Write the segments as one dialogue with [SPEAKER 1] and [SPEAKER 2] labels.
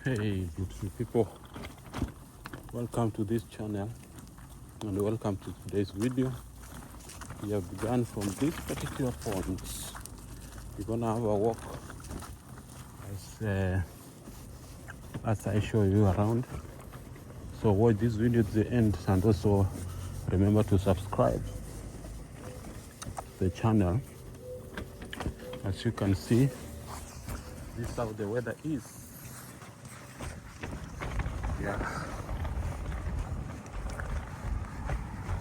[SPEAKER 1] Hey beautiful people, welcome to this channel and welcome to today's video. We have begun from this particular point. We're gonna have a walk as I show you around. So watch this video to the end and also remember to subscribe to the channel. As you can see, this is how the weather is. Yeah,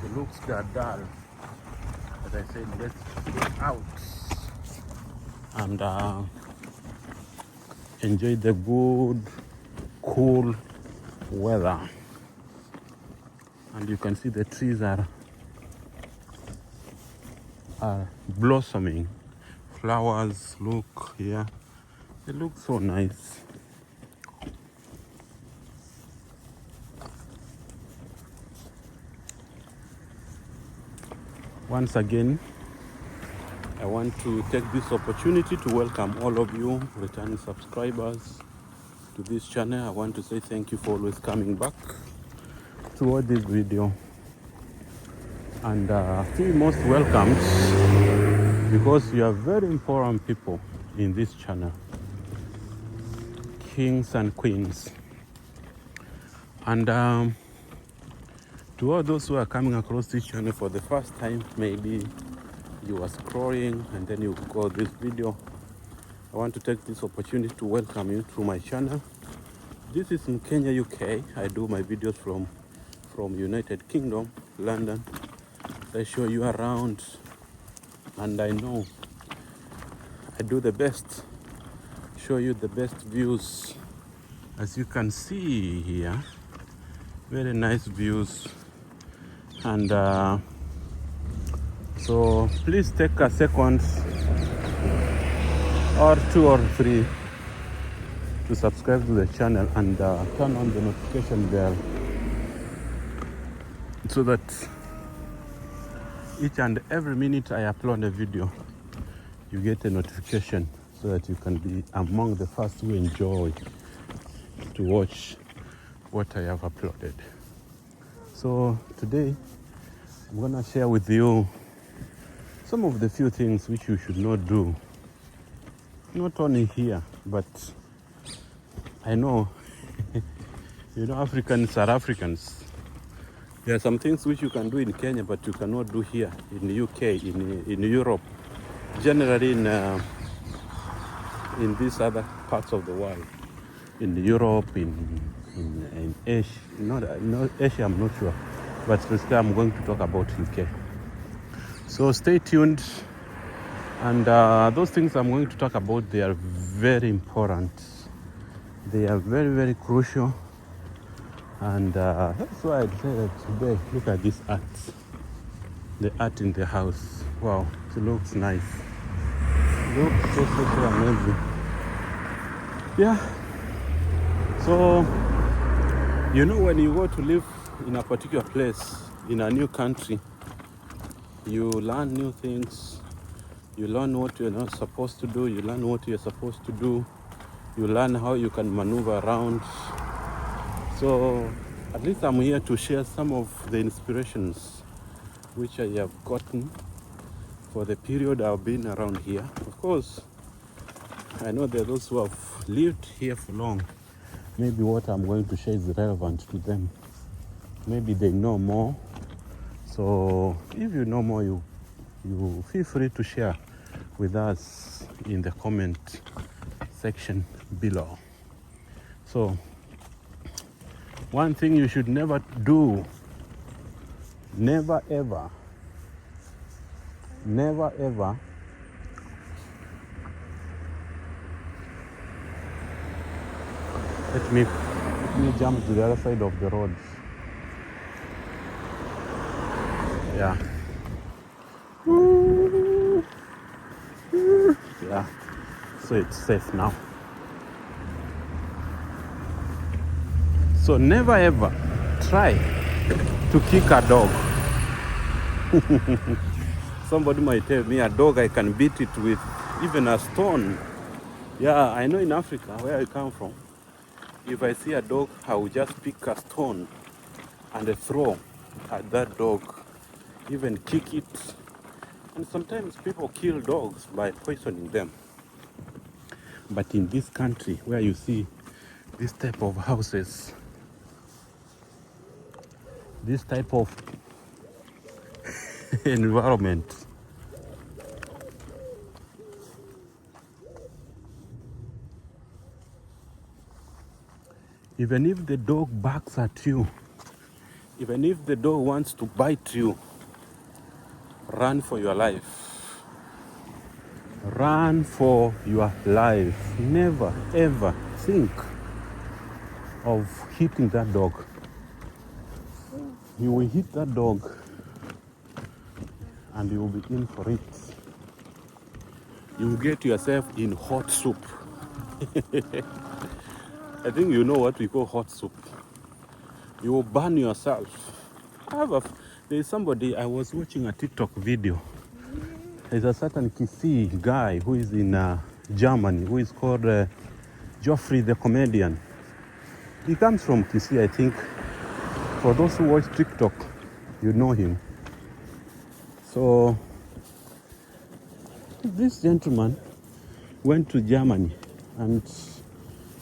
[SPEAKER 1] the looks are dull, but I said let's get out and enjoy the good cool weather. And you can see the trees are blossoming. Flowers, look here, they look so nice. Once again, I want to take this opportunity to welcome all of you returning subscribers to this channel. I want to say thank you for always coming back to watch this video, and feel most welcomed because you are very important people in this channel, kings and queens. And to all those who are coming across this channel for the first time, maybe you are scrolling and then you got this video, I want to take this opportunity to welcome you to my channel. This is in Kenya, UK. I do my videos from United Kingdom, London. I show you around, and I know I do the best, show you the best views. As you can see here, very nice views. And so please take a second or 2 or 3 to subscribe to the channel and turn on the notification bell so that each and every minute I upload a video, you get a notification so that you can be among the first who enjoy to watch what I have uploaded. So today I'm gonna share with you some of the few things which you should not do, not only here, but I know Africans are Africans. There are some things which you can do in Kenya but you cannot do here in the UK, in Europe, generally in these other parts of the world, in Europe, in Asia, not Asia, I'm not sure, but specifically I'm going to talk about UK. So stay tuned, and those things I'm going to talk about, they are very important. They are very, very crucial, and that's why I decided today, look at this art, the art in the house. Wow, it looks nice. It looks so amazing. Yeah. So, when you go to live in a particular place, in a new country, you learn new things. You learn what you're not supposed to do. You learn what you're supposed to do. You learn how you can maneuver around. So, at least I'm here to share some of the inspirations which I have gotten for the period I've been around here. Of course, I know there are those who have lived here for long. Maybe what I'm going to share is relevant to them. Maybe they know more. So if you know more, you feel free to share with us in the comment section below. So one thing you should never do, never ever let me jump to the other side of the road. Yeah. Yeah. So it's safe now. So never ever try to kick a dog. Somebody might tell me a dog, I can beat it with even a stone. Yeah, I know in Africa, where I come from, If I see a dog, I will just pick a stone and throw at that dog, even kick it. And sometimes people kill dogs by poisoning them. But in this country where you see this type of houses, this type of environment, even if the dog barks at you, even if the dog wants to bite you, run for your life. Run for your life. Never ever think of hitting that dog. You will hit that dog and you will be in for it. You will get yourself in hot soup. I think you know what we call hot soup. You will burn yourself. There's somebody, I was watching a TikTok video. There's a certain Kisii guy who is in Germany, who is called Geoffrey the comedian. He comes from Kisii, I think. For those who watch TikTok, you know him. So this gentleman went to Germany and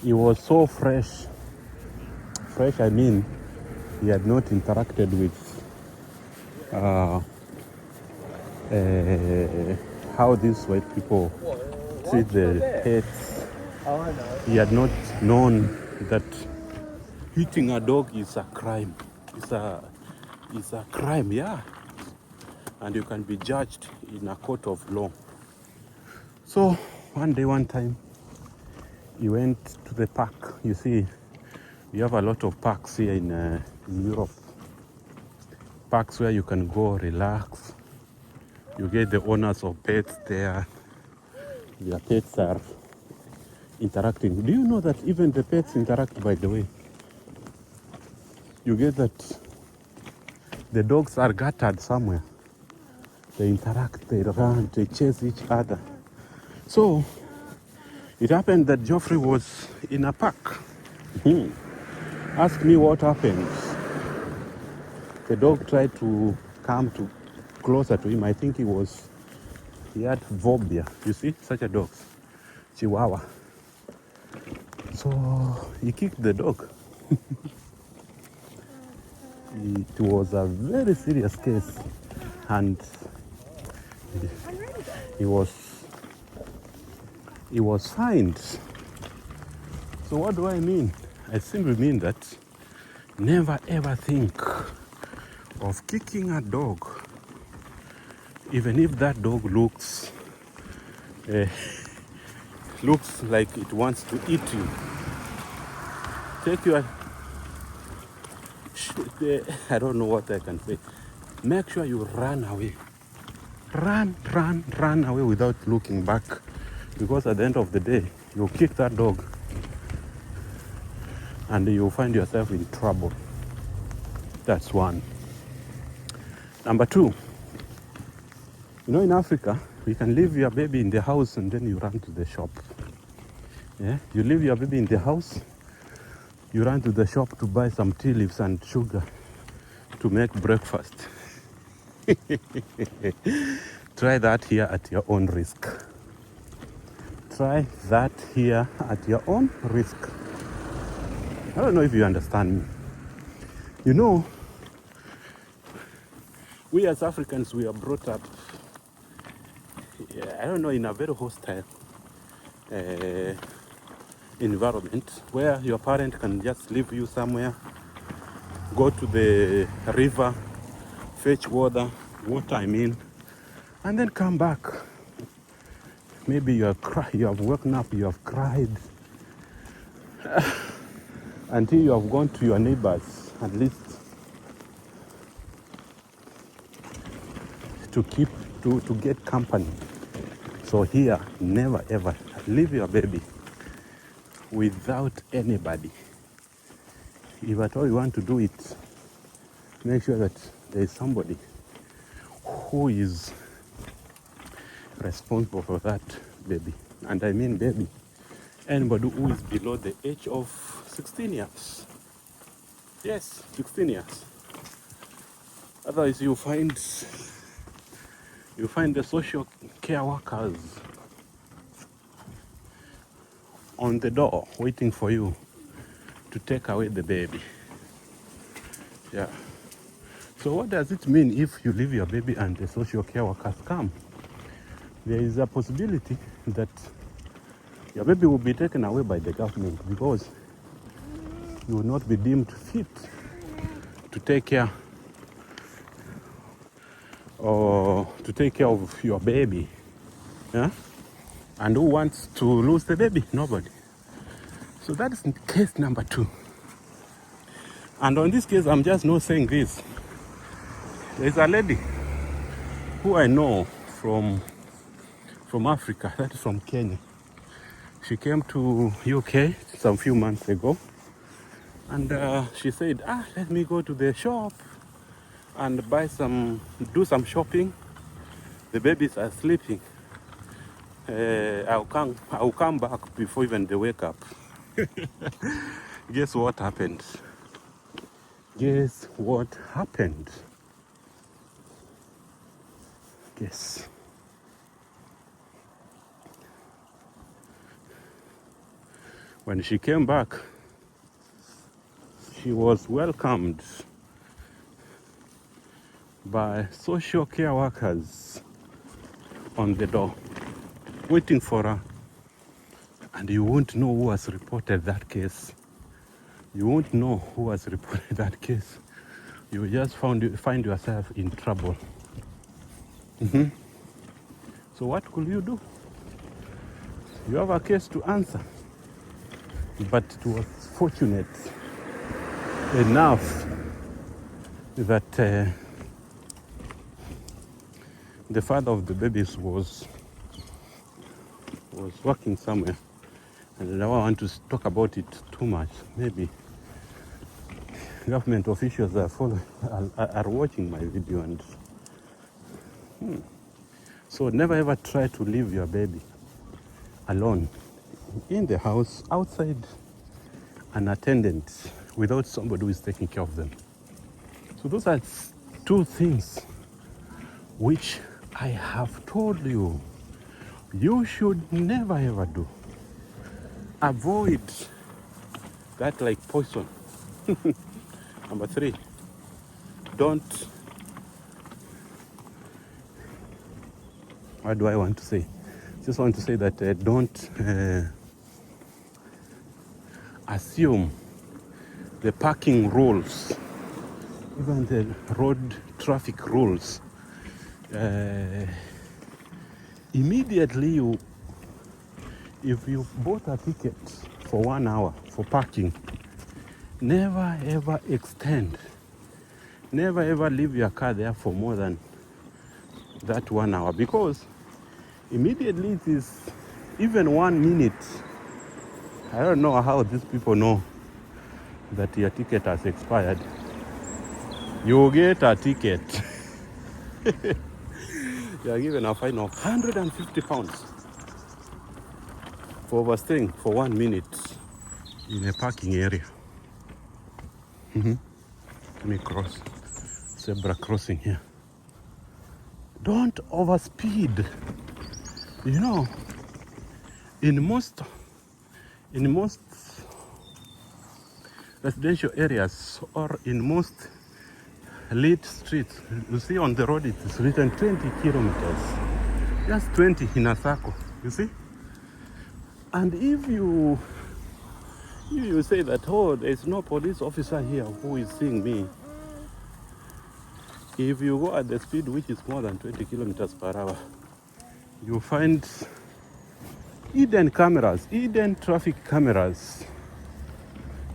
[SPEAKER 1] he was so fresh. Fresh, I mean, he had not interacted with how these white people treat their pets. He had not known that hitting a dog is a crime. It's a crime, yeah. And you can be judged in a court of law. So one time, he went to the park. You see, we have a lot of parks here in Europe. Parks where you can go relax. You get the owners of pets there. Their pets are interacting. Do you know that even the pets interact, by the way? You get that the dogs are gathered somewhere. They interact, they run, they chase each other. So it happened that Geoffrey was in a park. Ask me what happened. The dog tried to come closer to him. I think he had phobia. You see, such a dog, Chihuahua. So he kicked the dog. It was a very serious case, and he was fined. So what do I mean? I simply mean that never ever think of kicking a dog, even if that dog looks like it wants to eat you. Take your I don't know what I can say. Make sure you run away. Run away without looking back. Because at the end of the day, you'll kick that dog and you'll find yourself in trouble. That's one. Number two, in Africa, you can leave your baby in the house and then you run to the shop. Yeah? You leave your baby in the house, you run to the shop to buy some tea leaves and sugar to make breakfast. Try that here at your own risk. Try that here at your own risk. I don't know if you understand me. We as Africans, we are brought up, I don't know, in a very hostile environment where your parent can just leave you somewhere, go to the river, fetch water, and then come back. Maybe you have woken up, you have cried until you have gone to your neighbors, at least to get company. So here, never ever leave your baby without anybody. If at all you want to do it, make sure that there is somebody who is responsible for that baby. And I mean baby, anybody who is below the age of 16 years. Yes, 16 years. Otherwise, you find the social care workers on the door waiting for you to take away the baby. Yeah. So what does it mean if you leave your baby and the social care workers come? There is a possibility that your baby will be taken away by the government because you will not be deemed fit to take care of your baby. Yeah? And who wants to lose the baby? Nobody. So that is case number 2. And on this case, I'm just not saying this. There's a lady who I know from Africa, that is from Kenya. She came to UK some few months ago, and she said, let me go to the shop and do some shopping. The babies are sleeping. I'll come back before even they wake up. Guess what happened? Guess what happened? Guess. When she came back, she was welcomed by social care workers on the door, waiting for her. And you won't know who has reported that case. You won't know who has reported that case. You just find yourself in trouble. So what could you do? You have a case to answer. But it was fortunate enough that the father of the babies was working somewhere, and I don't want to talk about it too much. Maybe government officials are watching my video, and so never ever try to leave your baby alone in the house, outside, unattended, without somebody who is taking care of them. So those are 2 things which I have told you should never ever do. Avoid that like poison. Number 3, what do I want to say? Just want to say that don't assume the parking rules, even the road traffic rules. Immediately if you bought a ticket for 1 hour for parking, never ever extend. Never ever leave your car there for more than that 1 hour, because immediately it is even 1 minute. I don't know how these people know that your ticket has expired. You get a ticket. You are given a fine of £150 for overstaying for 1 minute in a parking area. Let me cross. Zebra crossing here. Don't overspeed. You know, in most residential areas or in most lit streets, you see on the road it is written 20 kilometers. Just 20 in a circle, you see? And if you say that, there's no police officer here who is seeing me. If you go at the speed which is more than 20 kilometers per hour, you find hidden traffic cameras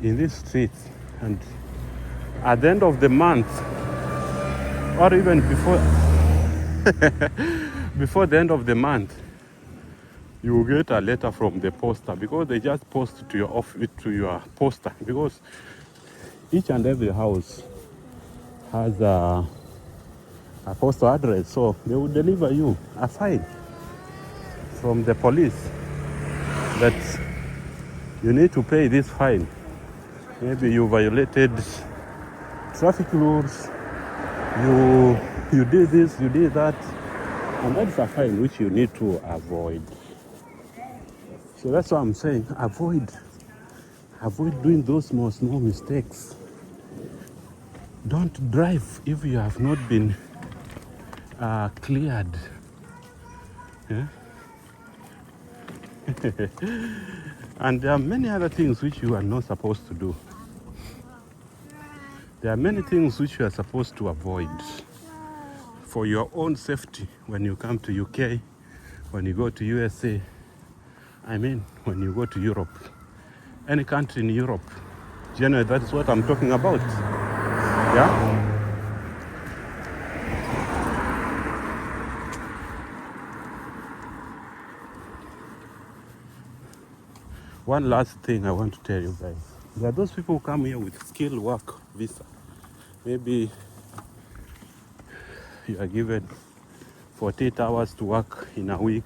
[SPEAKER 1] in these streets. And at the end of the month, or even before the end of the month, you will get a letter from the poster, because they just post to your poster, because each and every house has a postal address, so they will deliver you a file from the police that you need to pay this fine. Maybe you violated traffic rules, you did this, you did that, and that's a fine which you need to avoid. So that's what I'm saying. Avoid doing those small mistakes. Don't drive if you have not been cleared. Yeah? And there are many other things which you are not supposed to do. There are many things which you are supposed to avoid for your own safety when you come to UK, when you go to USA, when you go to Europe, any country in Europe. Generally, that is what I'm talking about. Yeah? One last thing I want to tell you guys. There are those people who come here with skilled work visa. Maybe you are given 48 hours to work in a week,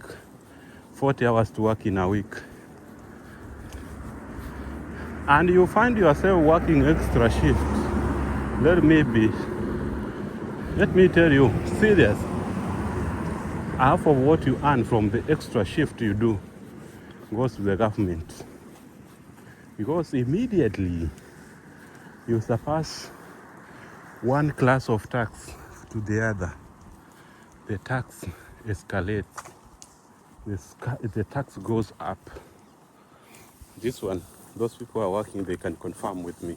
[SPEAKER 1] 40 hours to work in a week. And you find yourself working extra shift. Let me tell you, serious. Half of what you earn from the extra shift you do goes to the government. Because immediately you surpass one class of tax to the other, the tax escalates. The tax goes up. This one, those people who are working, they can confirm with me.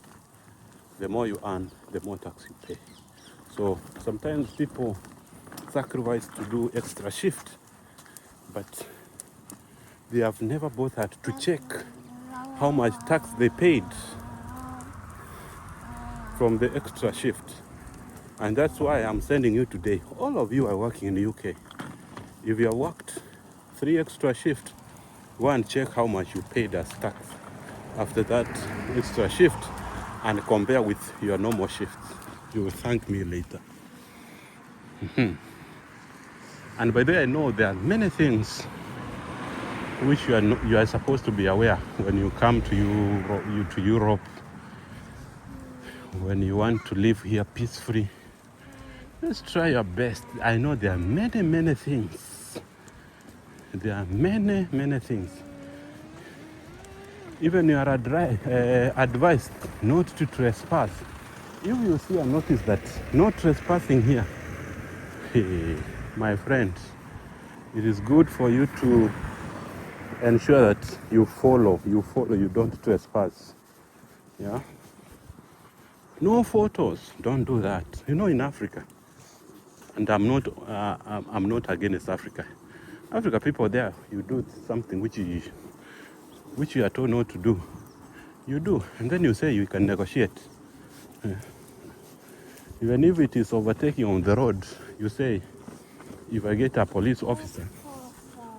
[SPEAKER 1] The more you earn, the more tax you pay. So sometimes people sacrifice to do extra shift, but they have never bothered to check how much tax they paid from the extra shift. And that's why I'm sending you today. All of you are working in the UK. If you have worked 3 extra shifts, go and check how much you paid as tax after that extra shift and compare with your normal shifts. You will thank me later. And by the way, I know there are many things which you are supposed to be aware when you come to Europe, when you want to live here peacefully. Just try your best. I know there are many things. There are many things. Even you are advised not to trespass. If you see a notice that no trespassing here, hey, my friend, it is good for you to ensure that you follow, you don't trespass. Yeah? No photos, don't do that. You know, in Africa, and I'm not against Africa. Africa people there, you do something which you are told not to do. You do, and then you say you can negotiate. Yeah. Even if it is overtaking on the road, you say, if I get a police officer,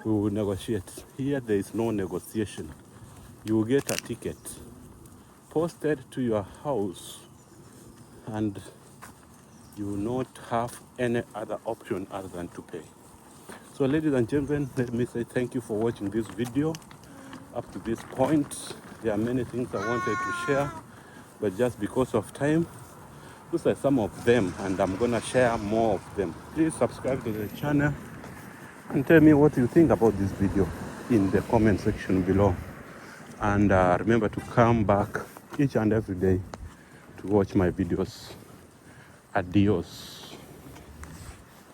[SPEAKER 1] we will negotiate. Here there is no negotiation. You will get a ticket posted to your house, and you will not have any other option other than to pay. So ladies and gentlemen, let me say thank you for watching this video. Up to this point, there are many things I wanted to share, but just because of time, these are some of them, and I'm gonna share more of them. Please subscribe to the channel and tell me what you think about this video in the comment section below. And remember to come back each and every day to watch my videos. Adios.